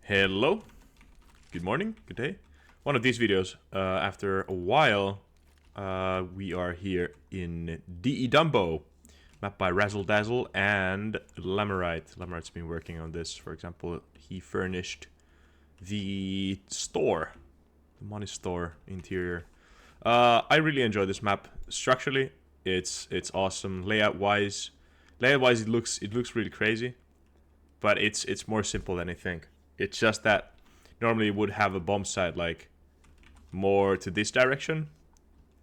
Hello, good morning, good day. One of these videos. After a while, we are here in DE Dumbo, map by Razzle Dazzle and Lamerite. Lamerite's been working on this. For example, he furnished the store, the money store interior. I really enjoy this map. Structurally, it's awesome. Layout-wise, it looks really crazy, but it's more simple than I think. It's just that normally you would have a bomb site like more to this direction,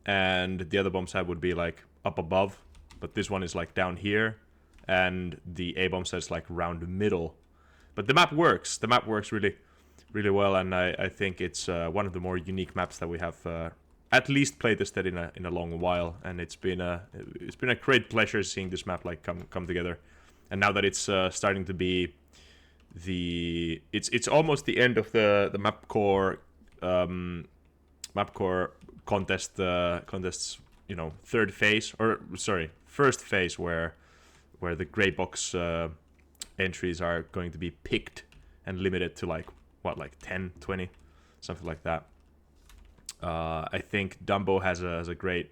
and the other bomb site would be like up above, but this one is like down here, and the A bomb site is like around the middle. But the map works. The map works really well, and I think it's one of the more unique maps that we have at least played tested in a long while, and it's been a great pleasure seeing this map like come together. And now that it's starting to be it's almost the end of the map core contests, you know, third phase, or sorry, first phase, where the gray box entries are going to be picked and limited to like 10, 20, something like that. I think Dumbo has a great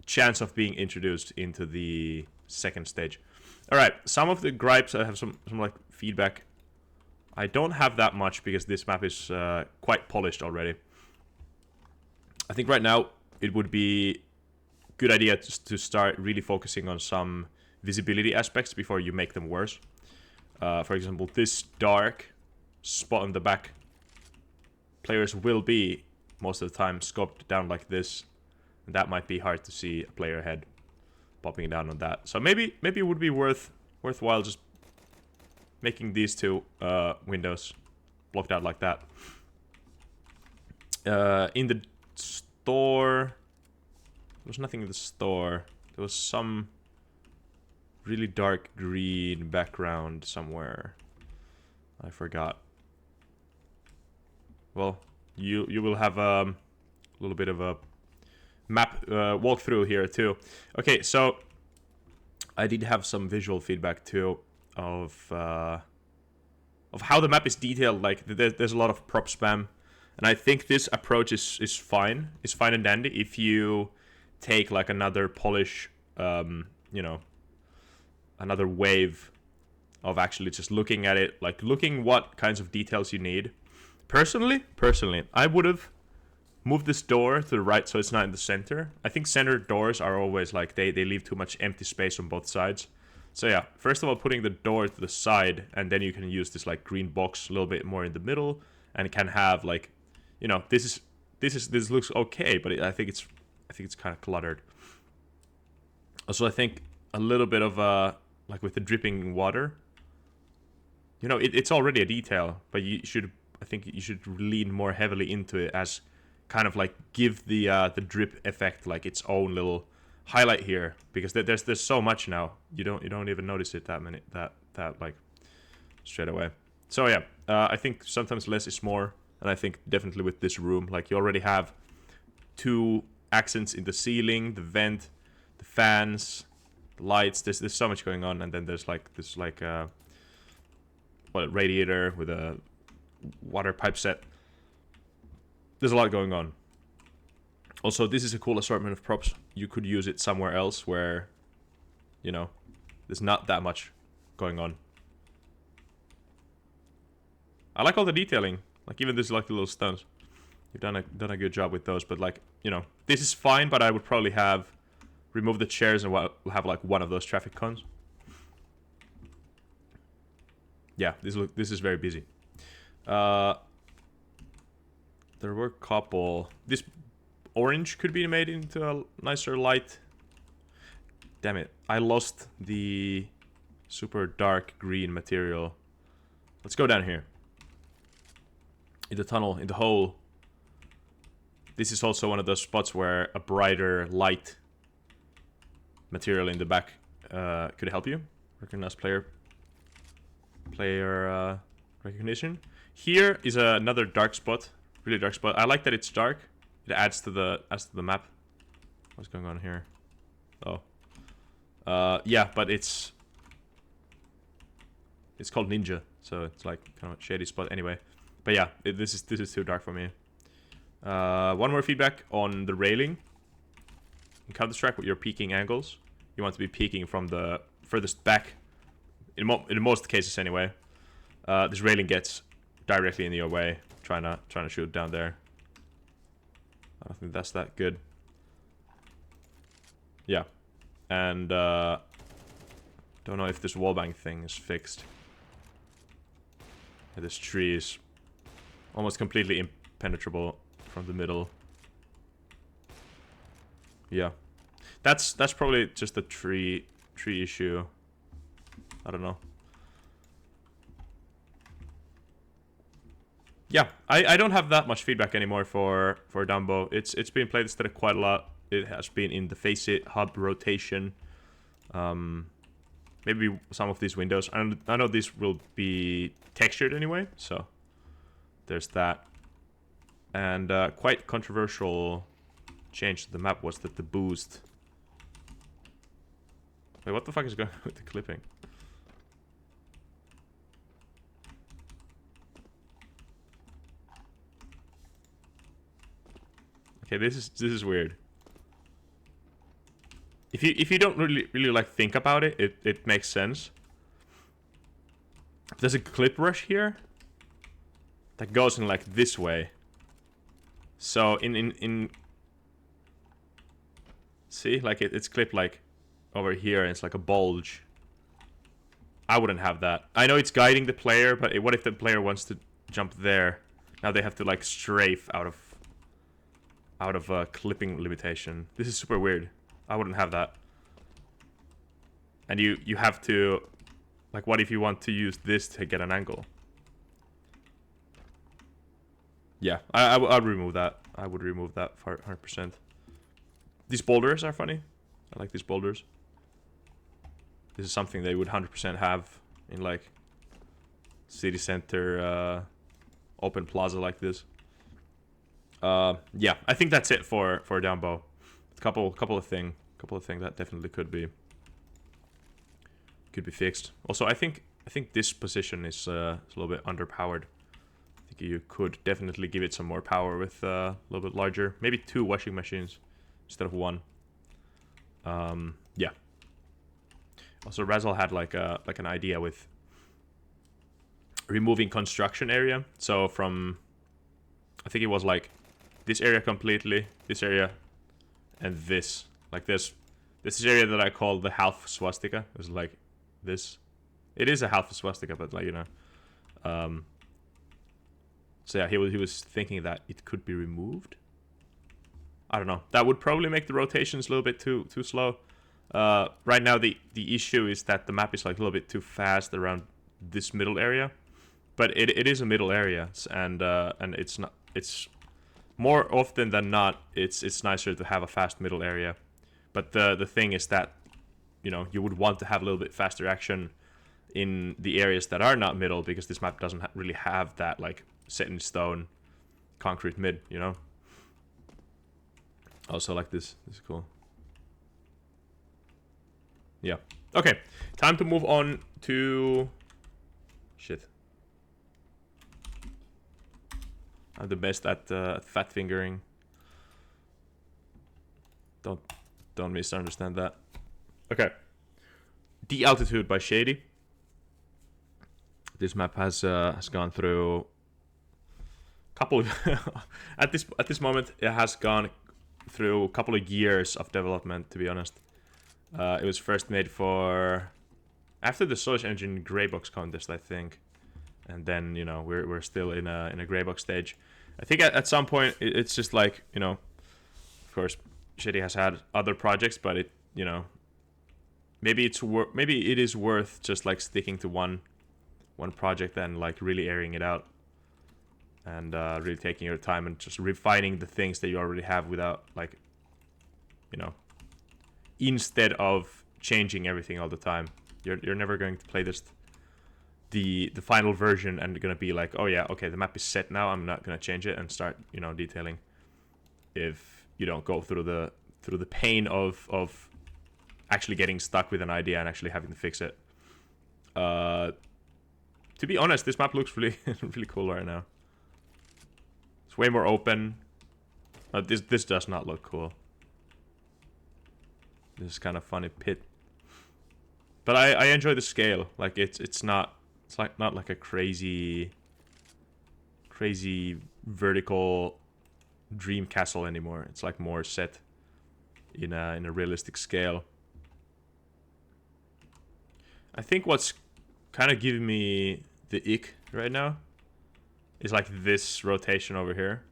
chance of being introduced into the second stage. All right, some of the gripes, I have some like feedback. I don't have that much because this map is quite polished already. I think right now it would be a good idea to start really focusing on some visibility aspects before you make them worse. For example, this dark spot on the back, players will be most of the time scoped down like this, and that might be hard to see a player head popping down on that. So maybe it would be worthwhile just making these two windows blocked out like that. In the store, there was nothing in the store. There was some really dark green background somewhere. I forgot. Well, you will have a little bit of a map walkthrough here too. Okay, so I did have some visual feedback too of how the map is detailed. Like there's a lot of prop spam, and I think this approach is fine. It's fine and dandy if you take like another polish, you know, another wave of actually just looking at it, like looking what kinds of details you need. Personally, I would have move this door to the right so it's not in the center. I think center doors are always like they leave too much empty space on both sides. So yeah, first of all, putting the door to the side, and then you can use this like green box a little bit more in the middle, and it can have like, you know, this looks okay, but I think it's kind of cluttered. Also, I think a little bit of like with the dripping water, you know, it's already a detail, but I think you should lean more heavily into it as kind of like give the drip effect like its own little highlight here, because there's so much now you don't even notice it that like straight away. So yeah, I think sometimes less is more, and I think definitely with this room, like you already have two accents in the ceiling, the vent, the fans, the lights. There's so much going on, and then there's like this like radiator with a water pipe set. There's a lot going on. Also, this is a cool assortment of props. You could use it somewhere else where, you know, there's not that much going on. I like all the detailing. Like even this like the little stones. You've done a good job with those, but like, you know, this is fine, but I would probably have removed the chairs and have like one of those traffic cones. Yeah, this is very busy. There were a couple. This orange could be made into a nicer light. Damn it. I lost the super dark green material. Let's go down here. In the tunnel, in the hole. This is also one of those spots where a brighter light material in the back could help you. Recognize player recognition. Here is another dark spot. Really dark spot. I like that it's dark. It adds to the map. What's going on here? Oh. Yeah, but it's It's called Ninja, so it's like kind of a shady spot anyway. But yeah, this is too dark for me. One more feedback on the railing. In Counter-Strike, with your peeking angles, you want to be peeking from the furthest back. In most cases, anyway. This railing gets directly in your way. Trying to shoot down there. I don't think that's that good. Yeah, and don't know if this wallbang thing is fixed. This tree is almost completely impenetrable from the middle. Yeah, that's probably just a tree issue. I don't know. Yeah, I don't have that much feedback anymore for Dumbo. It's been played instead quite a lot. It has been in the face it hub rotation. Maybe some of these windows. I know these will be textured anyway, so there's that. And quite controversial change to the map was that the boost. Wait, what the fuck is going on with the clipping? Okay, this is weird. If you don't really like think about it, it makes sense. There's a clip rush here that goes in like this way. So in see, like it's clipped like over here, and it's like a bulge. I wouldn't have that. I know it's guiding the player, but what if the player wants to jump there? Now they have to like strafe out of a clipping limitation. This is super weird. I wouldn't have that. And you have to, like, what if you want to use this to get an angle? Yeah, I'd remove that. I would remove that for 100%. These boulders are funny. I like these boulders. This is something they would 100% have in like city center open plaza like this. Yeah, I think that's it for Dumbo. A couple of things that definitely could be fixed. Also, I think this position is a little bit underpowered. I think you could definitely give it some more power with a little bit larger, maybe 2 washing machines instead of 1. Yeah. Also, Razzle had like an idea with removing construction area. So from, I think it was like this area completely, this area, and this. Like this is area that I call the half swastika. It was like this. It is a half swastika, but like, you know. So yeah, he was thinking that it could be removed. I don't know. That would probably make the rotations a little bit too slow. Right now the issue is that the map is like a little bit too fast around this middle area. But it is a middle area, and it's more often than not it's nicer to have a fast middle area. But the thing is that, you know, you would want to have a little bit faster action in the areas that are not middle, because this map doesn't really have that like set in stone concrete mid, you know. Also like this is cool. Yeah. Okay, time to move on to shit. I'm the best at fat fingering. Don't misunderstand that. Okay. The Altitude by Shady. This map has gone through a couple of at this moment it has gone through a couple of years of development, to be honest. It was first made for after the Source Engine Greybox contest, I think. And then, you know, we're still in a Greybox stage. I think at some point it's just like, you know, of course Shady has had other projects, but it, you know, maybe it is worth just like sticking to one project and like really airing it out, and really taking your time and just refining the things that you already have without, like, you know, instead of changing everything all the time. You're never going to play this the final version and gonna be like, oh yeah, okay, the map is set now, I'm not gonna change it and start, you know, detailing, if you don't go through the pain of actually getting stuck with an idea and actually having to fix it. To be honest, this map looks really really cool right now. It's way more open. This does not look cool. This is kind of funny pit. But I enjoy the scale. Like it's not like a crazy vertical dream castle anymore. It's like more set in a realistic scale. I think what's kind of giving me the ick right now is like this rotation over here.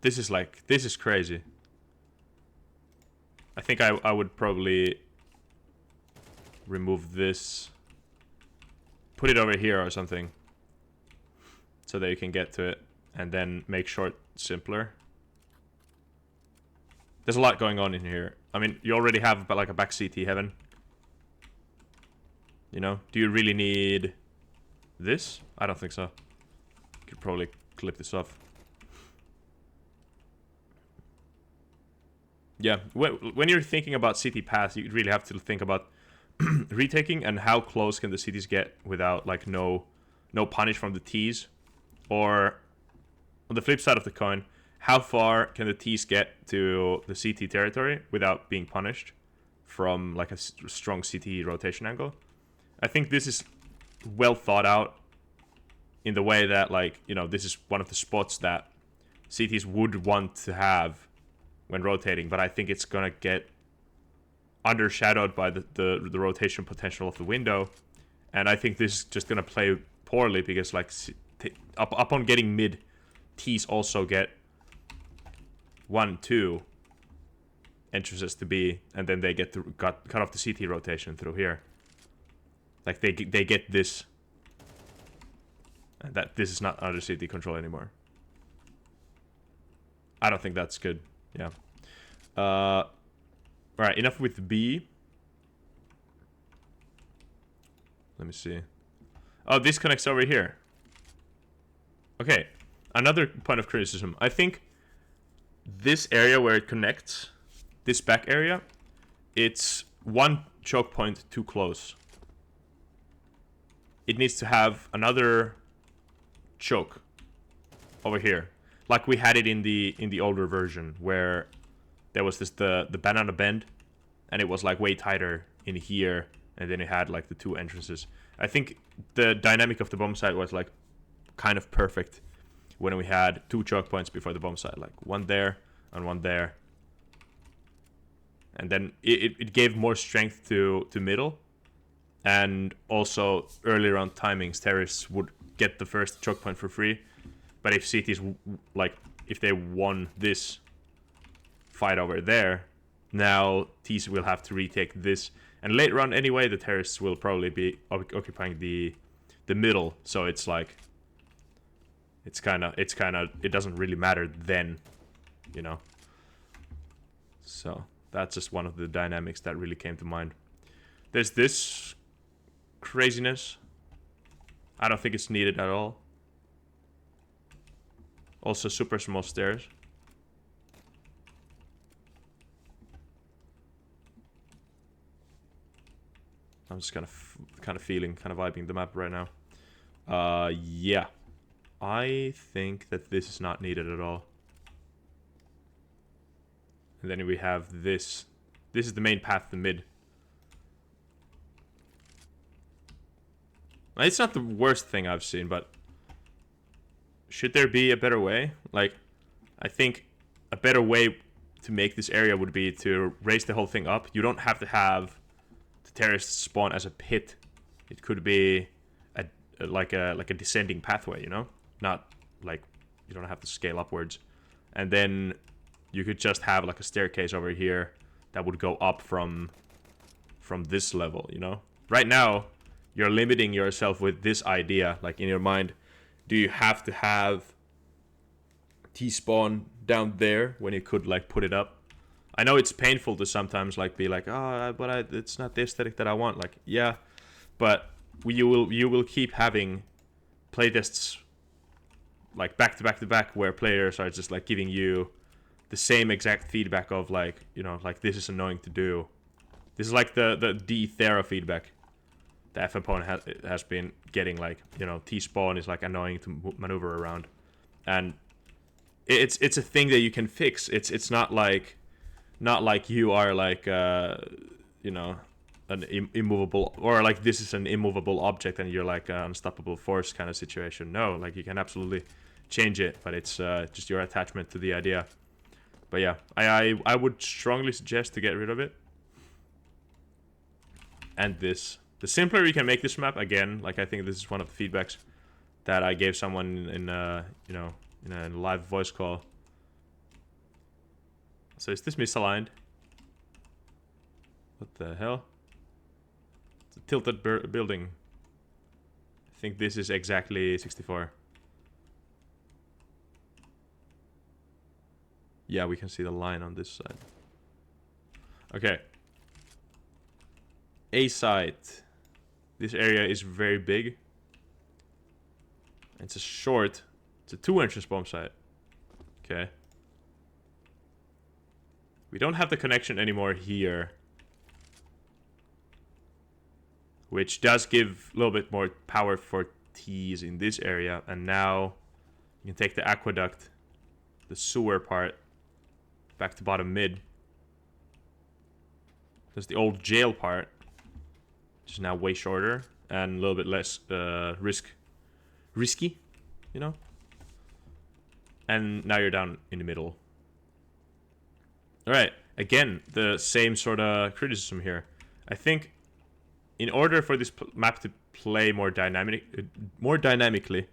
This is crazy. I think I would probably remove this, put it over here or something, so that you can get to it, and then make short simpler. There's a lot going on in here. I mean, you already have like a back CT heaven. You know, do you really need this? I don't think so. Could probably clip this off. Yeah, when you're thinking about CT paths, you really have to think about retaking and how close can the CTs get without like no punish from the Ts, or on the flip side of the coin, how far can the Ts get to the CT territory without being punished from like a strong CT rotation angle. I think this is well thought out in the way that, like, you know, this is one of the spots that CTs would want to have when rotating, but I think it's gonna get undershadowed by the rotation potential of the window, and I think this is just gonna play poorly because, like, upon getting mid, T's also get 1, 2 entrances to B, and then they get to cut off the CT rotation through here. Like they get this, and that this is not under CT control anymore. I don't think that's good. Yeah. Alright, enough with B. Let me see. Oh, this connects over here. Okay, another point of criticism. I think this area where it connects, this back area, it's one choke point too close. It needs to have another choke over here, like we had it in the older version, where there was this the banana bend, and it was like way tighter in here, and then it had like the 2 entrances. I think the dynamic of the bomb site was like kind of perfect when we had 2 choke points before the bomb site, like one there and one there, and then it gave more strength to middle. And also, earlier on timings, terrorists would get the first choke point for free. But if CTs, like, if they won this fight over there, now Ts will have to retake this. And later on, anyway, the terrorists will probably be occupying the middle. So it's like, it doesn't really matter then, you know. So that's just one of the dynamics that really came to mind. There's this craziness. I don't think it's needed at all. Also, super small stairs. I'm just kind of vibing the map right now. Yeah, I think that this is not needed at all. And then we have this. This is the main path to mid. It's not the worst thing I've seen, but should there be a better way? Like, I think a better way to make this area would be to raise the whole thing up. You don't have to have the terrorists spawn as a pit. It could be like a descending pathway, you know? Not like you don't have to scale upwards. And then you could just have like a staircase over here that would go up from this level, you know? Right now, you're limiting yourself with this idea, like in your mind. Do you have to have T-spawn down there when you could like put it up? I know it's painful to sometimes like be like, oh, but it's not the aesthetic that I want. Like, yeah, but you will keep having playtests like back to back to back where players are just like giving you the same exact feedback of like, you know, like this is annoying to do. This is like the D-Thera feedback. the F opponent has been getting, like, you know, T-spawn is like annoying to maneuver around. And it's a thing that you can fix. It's not like you are like you know, an immovable, or like this is an immovable object and you're like an unstoppable force kind of situation. No, like you can absolutely change it, but it's just your attachment to the idea. But yeah, I would strongly suggest to get rid of it. And this, the simpler you can make this map, again, like I think this is one of the feedbacks that I gave someone in you know, in a live voice call. So is this misaligned? What the hell? It's a tilted building. I think this is exactly 64. Yeah, we can see the line on this side. Okay. A site. This area is very big. It's a short. It's a 2 entrance bomb site. Okay. We don't have the connection anymore here, which does give a little bit more power for T's in this area. And now you can take the aqueduct, the sewer part, back to bottom mid. There's the old jail part, which is now way shorter and a little bit less risky, you know? And now you're down in the middle. Alright, again, the same sort of criticism here. I think in order for this map to play more dynamically,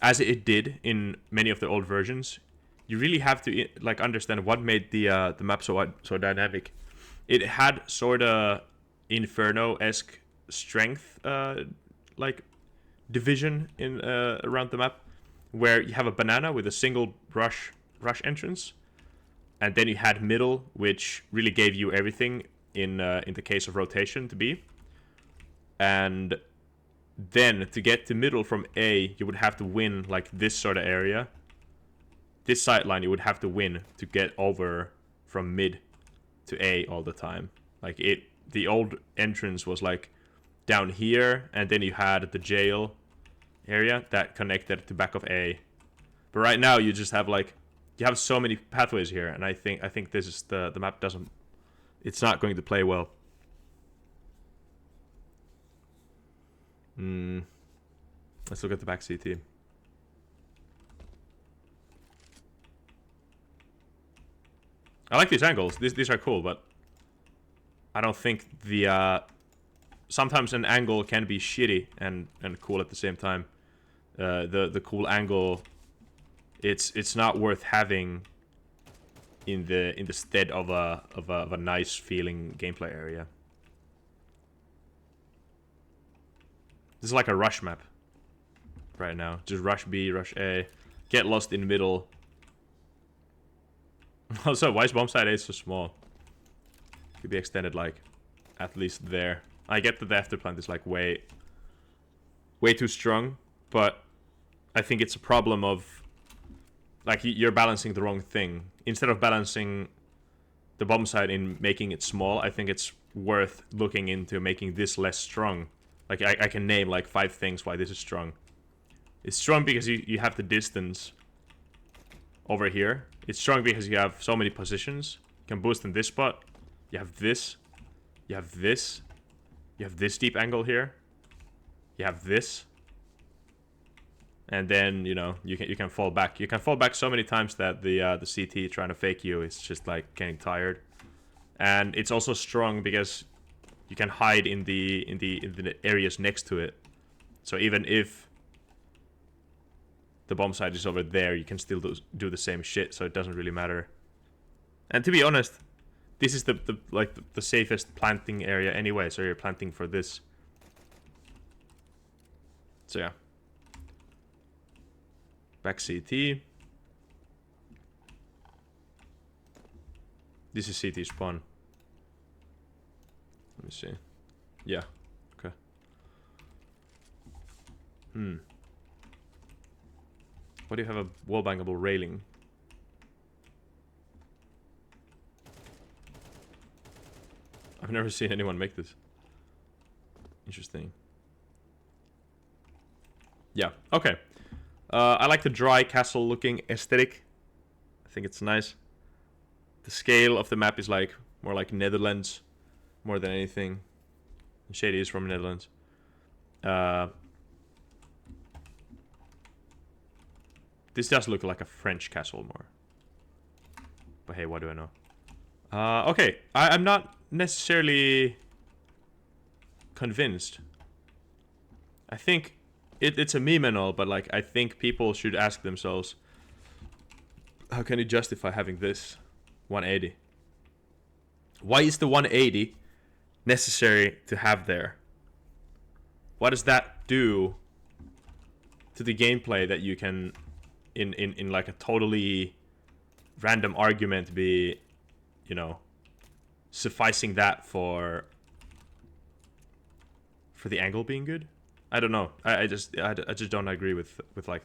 as it did in many of the old versions, you really have to like understand what made the map so dynamic. It had sort of Inferno-esque strength like division in around the map, where you have a banana with a single rush entrance, and then you had middle, which really gave you everything in the case of rotation to be. And then to get to middle from A, you would have to win like this sort of area. This sight line you would have to win to get over from mid to A all the time. Like the old entrance was like down here, and then you had the jail area that connected to back of A. But right now you just have like, you have so many pathways here, and I think this is the map doesn't, it's not going to play well. Let's look at the back CT. I like these angles. These are cool, but I don't think the sometimes an angle can be shitty and cool at the same time. The cool angle, it's not worth having in the stead of a nice feeling gameplay area. This is like a rush map right now. Just rush B, rush A, get lost in the middle. Also, why is bomb site A so small? Could be extended like at least there. I get that the afterplant is like way too strong, but I think it's a problem of like you're balancing the wrong thing. Instead of balancing the bomb site in making it small, I think it's worth looking into making this less strong. Like I can name like 5 things why this is strong. It's strong because you have the distance over here. It's strong because you have so many positions. You can boost in this spot. You have this. You have this. You have this deep angle here. You have this. And then, you know, you can fall back. You can fall back so many times that the CT trying to fake you is just like getting tired. And it's also strong because you can hide in the areas next to it. So even if the bomb site is over there, you can still do the same shit, so it doesn't really matter. And to be honest, this is the safest planting area anyway, so you're planting for this. So yeah. Back CT. This is CT spawn. Let me see. Yeah. Okay. Why do you have a wall bangable railing? I've never seen anyone make this. Interesting. Yeah, okay. I like the dry castle looking aesthetic. I think it's nice. The scale of the map is like more like Netherlands more than anything. Shady is from Netherlands. This does look like a French castle more. But hey, what do I know? Okay, I'm not necessarily convinced. I think it's a meme and all, but like I think people should ask themselves, how can you justify having this 180? Why is the 180 necessary to have there? What does that do to the gameplay that you can, in like a totally random argument, be, you know, sufficing that for the angle being good? I don't know. I just don't agree with like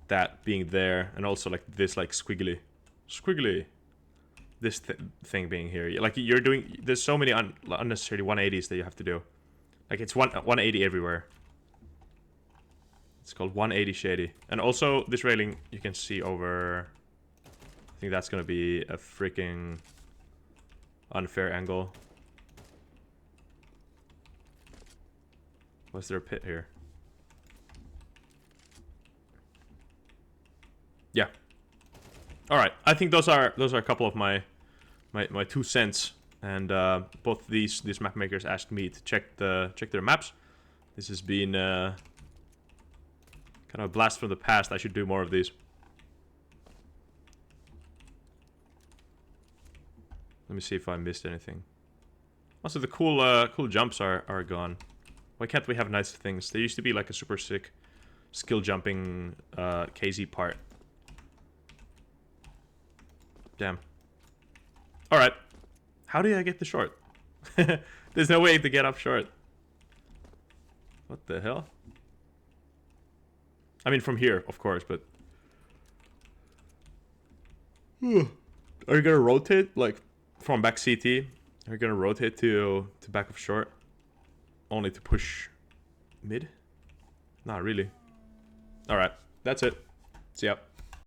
that being there, and also like this like squiggly this thing being here. Like you're doing, there's so many unnecessary 180s that you have to do. Like it's 180 everywhere. It's called 180 shady. And also this railing you can see over. I think that's gonna be a freaking unfair angle. Was there a pit here? Yeah. All right. I think those are a couple of my 2 cents. And both these map makers asked me to check their maps. This has been kind of a blast from the past. I should do more of these. Let me see if I missed anything. Also, the cool jumps are gone. Why can't we have nice things? There used to be like a super sick skill jumping KZ part. Damn. Alright. How do I get the short? There's no way to get up short. What the hell? I mean, from here, of course, but... Are you gonna rotate, like, from back CT? Are you gonna rotate to back of short? Only to push mid? Not really. Alright, that's it. See ya.